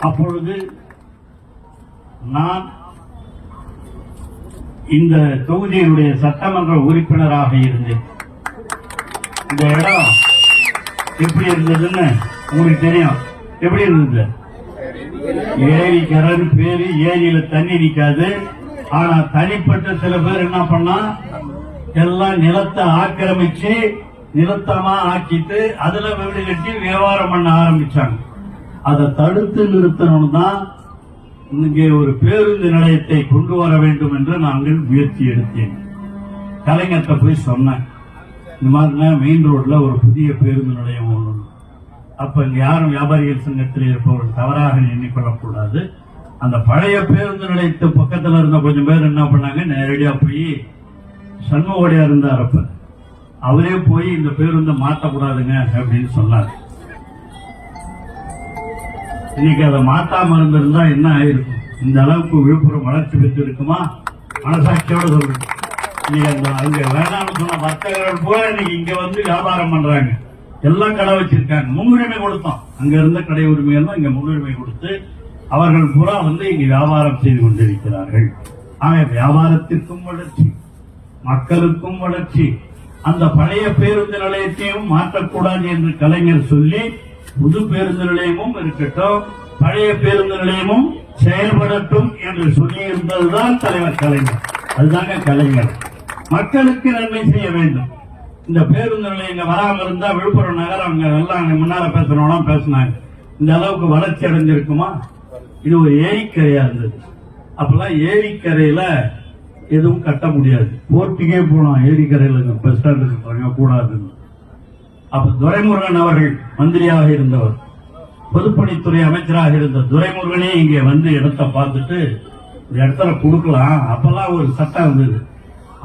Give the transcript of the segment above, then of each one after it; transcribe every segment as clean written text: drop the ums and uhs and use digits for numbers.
அப்பொழுது நான் இந்த தொகுதியினுடைய சட்டமன்ற உறுப்பினராக இருந்தேன். இந்த இடம் எப்படி இருந்ததுன்னு உங்களுக்கு தெரியும். எப்படி இருந்தது? ஏரி கரன் பேரு, ஏரியில தண்ணி நிக்காது. ஆனா தனிப்பட்ட சில பேர் என்ன பண்ணா, எல்லாம் நிலத்தை ஆக்கிரமிச்சு நிலத்தமா ஆக்கிட்டு அதுல வீடு கட்டி வியாபாரம் பண்ண ஆரம்பிச்சாங்க. அதை தடுத்து நிறுத்தணும் தான் இங்கே ஒரு பேருந்து நிலையத்தை கொண்டு வர வேண்டும் என்று நாங்கள் முயற்சி எடுத்தேன். கலைஞர்கிட்ட போய் சொன்னேன், இந்த மாதிரி மெயின் ரோட்ல ஒரு புதிய பேருந்து நிலையம் ஒன்று. அப்ப இங்க யாரும் வியாபாரிகள் சங்கத்தில் இருப்பவர்கள் தவறாக எண்ணிக்கொள்ளக்கூடாது. அந்த பழைய பேருந்து நிலையத்து பக்கத்துல இருந்த கொஞ்சம் பேர் என்ன பண்ணாங்க, நேரடியா போய் சண்முகோடையா இருந்தார், அப்ப அவரே போய் இந்த பேருந்தை மாற்றக்கூடாதுங்க அப்படின்னு சொன்னார். இன்னைக்கு அதை மாத்தாம இருந்திருந்தா என்ன ஆயிருக்கும்? இந்த அளவுக்கு விழுப்புரம் வளர்ச்சி பெற்று இருக்குமா? மனசாட்சியோட சொல்றேன். இன்னைக்கு அங்க வேணாம்னு சொன்ன வர்த்தகர்கள் போல இன்னைக்கு இங்க வந்து வியாபாரம் பண்றாங்க. எல்லாம் கடை வச்சிருக்காங்க. முன்னுரிமை கொடுத்தோம். அங்க இருந்த கடை உரிமையெல்லாம் இங்க முன்னுரிமை கொடுத்து அவர்கள் பூரா வந்து இங்க வியாபாரம் செய்து கொண்டிருக்கிறார்கள். ஆக வியாபாரத்திற்கும் வளர்ச்சி, மக்களுக்கும் வளர்ச்சி. அந்த பழைய பேருந்து நிலையத்தையும் மாற்றக்கூடாது என்று கலைஞர் சொல்லி புது பேருந்து நிலையமும் இருக்கட்டும், பழைய பேருந்து நிலையமும் செயல்படட்டும் என்று சொல்லி இருந்ததுதான் தலைவர் கலைஞர். அதுதாங்க கலைஞர். மக்களுக்கு நன்மை செய்ய வேண்டும். இந்த பேருந்து நிலையம் வராம இருந்தா விழுப்புரம் நகரம் எல்லாம் முன்னால பேசுறவங்க பேசினாங்க, இந்த அளவுக்கு வளர்ச்சி அடைஞ்சிருக்குமா? இது ஒரு ஏரிக்கரையா இருந்தது. அப்பெல்லாம் ஏரிக்கரையில எதுவும் கட்ட முடியாது. போர்ட்டுக்கே போனோம், ஏரிக்கரையில பஸ் ஸ்டாண்டுக்கு கூடாதுன்னு. அப்ப துரைமுருகன் அவர்கள் மந்திரியாக இருந்தவர், பொதுப்பணித்துறை அமைச்சராக இருந்த துரைமுருகனே இங்கே வந்து இடத்தை பார்த்துட்டு இந்த இடத்துல கொடுக்கலாம். அப்பெல்லாம் ஒரு சட்டம் இருந்தது,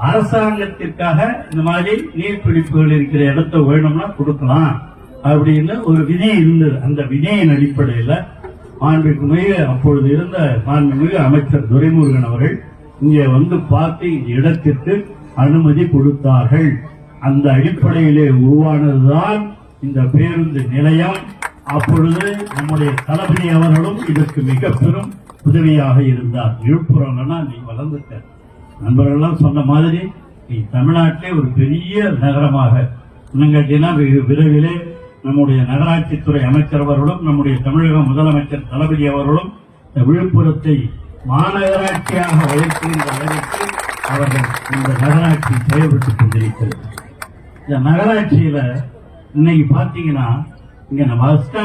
அரசாங்கத்திற்காக இந்த மாதிரி நீர்பிடிப்புகள் இருக்கிற இடத்தை வேணும்னா கொடுக்கலாம் அப்படின்னு ஒரு விதி இருந்தது. அந்த விதியின் அடிப்படையில் மாண்புமிகு அப்பொழுது இருந்த மாண்புமிகு அமைச்சர் துரைமுருகன் அவர்கள் இங்கே வந்து பார்த்து இந்த இடத்திற்கு அனுமதி கொடுத்தார்கள். அந்த அடிப்படையிலே உருவானதுதான் இந்த பேருந்து நிலையம். அப்பொழுது நம்முடைய தளபதி அவர்களும் இதற்கு மிக பெரும் உதவியாக இருந்தார். விழுப்புரம்னா நீ வளர்ந்துட்ட நண்பர்கள்லாம் சொன்ன மாதிரி நீ தமிழ்நாட்டிலே ஒரு பெரிய நகரமாக இன்னும் விரைவிலே நம்முடைய நகராட்சித்துறை அமைச்சர் அவர்களும் நம்முடைய தமிழக முதலமைச்சர் தளபதி அவர்களும் விழுப்புரத்தை மாநகராட்சியாக உயர்த்துகின்ற அளவிற்கு அவர்கள் இந்த நகராட்சி செயல்பட்டுக் கொண்டிருக்கிறது. இந்த நகராட்சியில இன்னைக்கு பாத்தீங்கன்னா இங்க நம்ம பஸ் ஸ்டாண்ட்